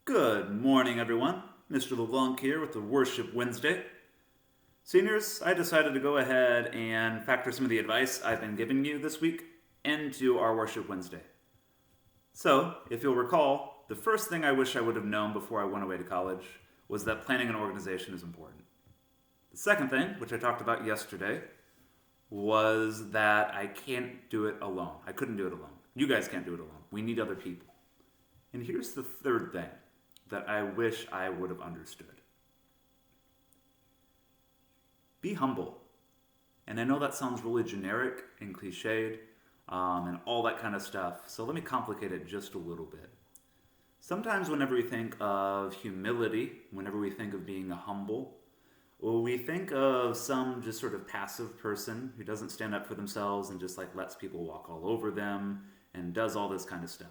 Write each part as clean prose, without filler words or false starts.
Good morning, everyone. Mr. LeBlanc here with the Worship Wednesday. Seniors, I decided to go ahead and factor some of the advice I've been giving you this week into our Worship Wednesday. So, if you'll recall, the first thing I wish I would have known before I went away to college was that planning an organization is important. The second thing, which I talked about yesterday, was that I can't do it alone. I couldn't do it alone. You guys can't do it alone. We need other people. And here's the third thing that I wish I would have understood. Be humble. And I know that sounds really generic and cliched and all that kind of stuff, so let me complicate it just a little bit. Sometimes, whenever we think of humility, whenever we think of being humble, well, we think of some just sort of passive person who doesn't stand up for themselves and just like lets people walk all over them and does all this kind of stuff.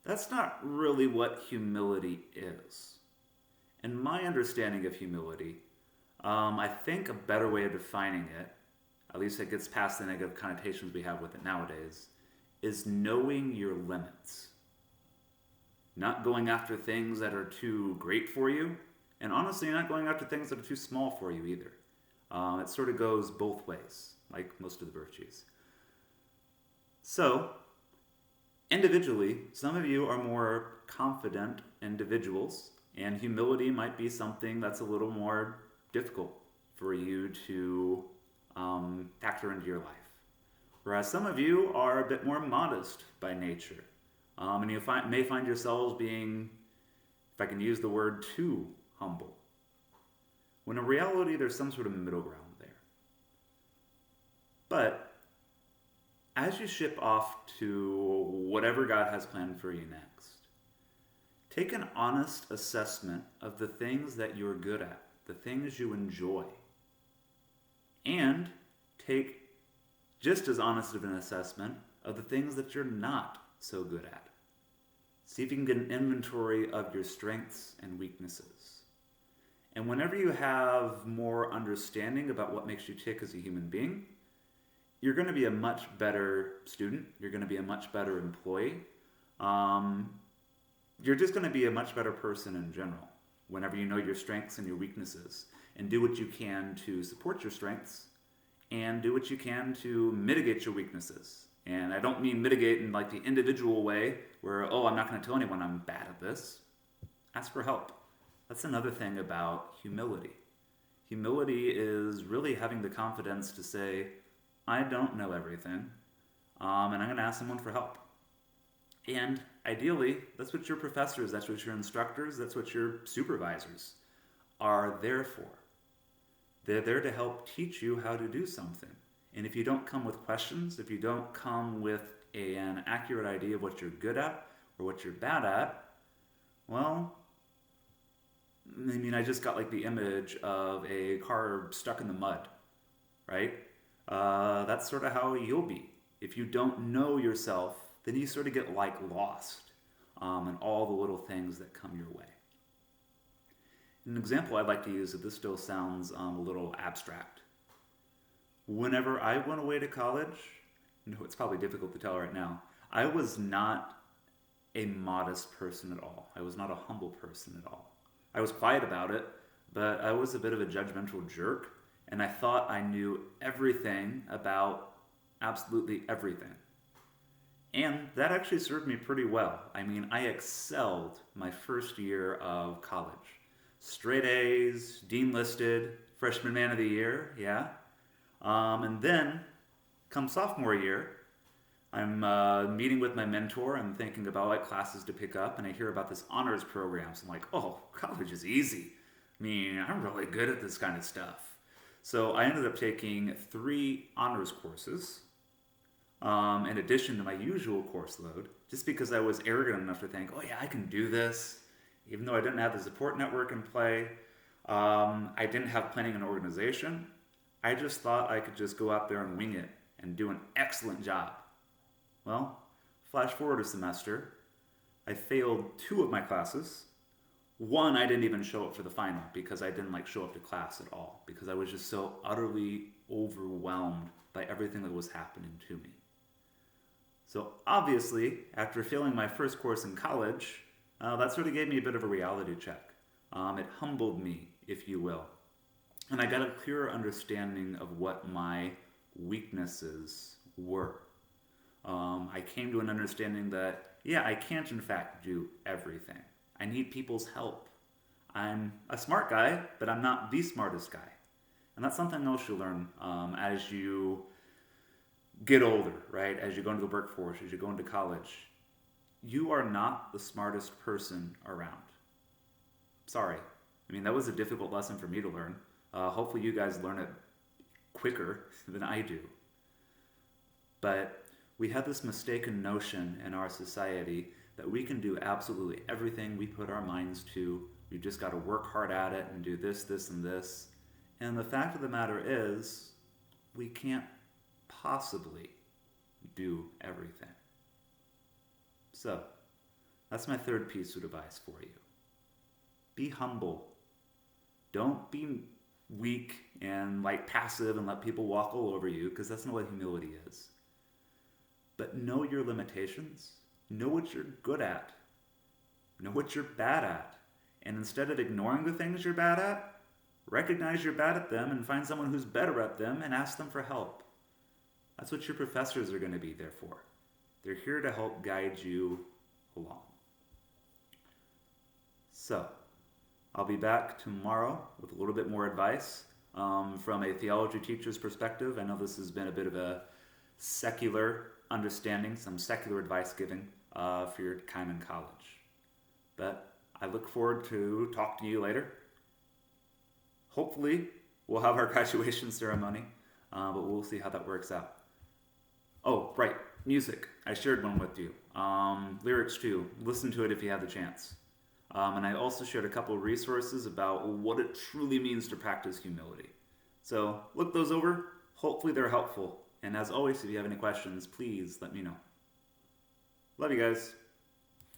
That's not really what humility is. In my understanding of humility, I think a better way of defining it, at least it gets past the negative connotations we have with it nowadays, is knowing your limits. Not going after things that are too great for you, and honestly, not going after things that are too small for you either. It sort of goes both ways, like most of the virtues. So, individually, some of you are more confident individuals, and humility might be something that's a little more difficult for you to factor into your life. Whereas some of you are a bit more modest by nature, and you may find yourselves being, if I can use the word, too humble. When in reality, there's some sort of middle ground there. But as you ship off to whatever God has planned for you next, take an honest assessment of the things that you're good at, the things you enjoy, and take just as honest of an assessment of the things that you're not so good at. See if you can get an inventory of your strengths and weaknesses. And whenever you have more understanding about what makes you tick as a human being, you're going to be a much better student. You're going to be a much better employee. You're just going to be a much better person in general whenever you know your strengths and your weaknesses and do what you can to support your strengths and do what you can to mitigate your weaknesses. And I don't mean mitigate in like the individual way where, oh, I'm not going to tell anyone I'm bad at this. Ask for help. That's another thing about humility. Humility is really having the confidence to say, I don't know everything, and I'm going to ask someone for help. And ideally, that's what your professors, that's what your instructors, that's what your supervisors are there for. They're there to help teach you how to do something. And if you don't come with questions, if you don't come with an accurate idea of what you're good at or what you're bad at, well, I mean, I just got like the image of a car stuck in the mud, right? That's sort of how you'll be. If you don't know yourself, then you sort of get like lost in all the little things that come your way. An example I'd like to use, if this still sounds a little abstract. Whenever I went away to college, no, it's probably difficult to tell right now, I was not a modest person at all. I was not a humble person at all. I was quiet about it, but I was a bit of a judgmental jerk, and I thought I knew everything about absolutely everything. And that actually served me pretty well. I mean, I excelled my first year of college. Straight A's, dean listed, freshman man of the year, yeah. And then, come sophomore year, I'm meeting with my mentor and thinking about what classes to pick up, and I hear about this honors program. So I'm like, oh, college is easy. I mean, I'm really good at this kind of stuff. So I ended up taking 3 honors courses in addition to my usual course load, just because I was arrogant enough to think, oh yeah, I can do this. Even though I didn't have the support network in play, I didn't have planning and organization, I just thought I could just go out there and wing it and do an excellent job. Well, flash forward a semester, I failed 2 of my classes. One, I didn't even show up for the final because I didn't like show up to class at all because I was just so utterly overwhelmed by everything that was happening to me. So obviously, after failing my first course in college, That sort of gave me a bit of a reality check. It humbled me, if you will. And I got a clearer understanding of what my weaknesses were. I came to an understanding that, yeah, I can't in fact do everything. I need people's help. I'm a smart guy, but I'm not the smartest guy. And that's something else you learn as you get older, right? As you go into the workforce, as you go into college. You are not the smartest person around. Sorry. I mean, that was a difficult lesson for me to learn. Hopefully, you guys learn it quicker than I do. But we have this mistaken notion in our society that we can do absolutely everything we put our minds to. We've just got to work hard at it and do this, this, and this. And the fact of the matter is, we can't possibly do everything. So, that's my third piece of advice for you. Be humble. Don't be weak and like passive and let people walk all over you, because that's not what humility is. But know your limitations. Know what you're good at. Know what you're bad at. And instead of ignoring the things you're bad at, recognize you're bad at them and find someone who's better at them and ask them for help. That's what your professors are going to be there for. They're here to help guide you along. So, I'll be back tomorrow with a little bit more advice from a theology teacher's perspective. I know this has been a bit of a secular understanding, some secular advice giving for your time in college. But I look forward to talk to you later. Hopefully, we'll have our graduation ceremony, but we'll see how that works out. Oh, right, music. I shared one with you. Lyrics too. Listen to it if you have the chance. And I also shared a couple of resources about what it truly means to practice humility. So look those over. Hopefully they're helpful. And as always, if you have any questions, please let me know. Love you guys.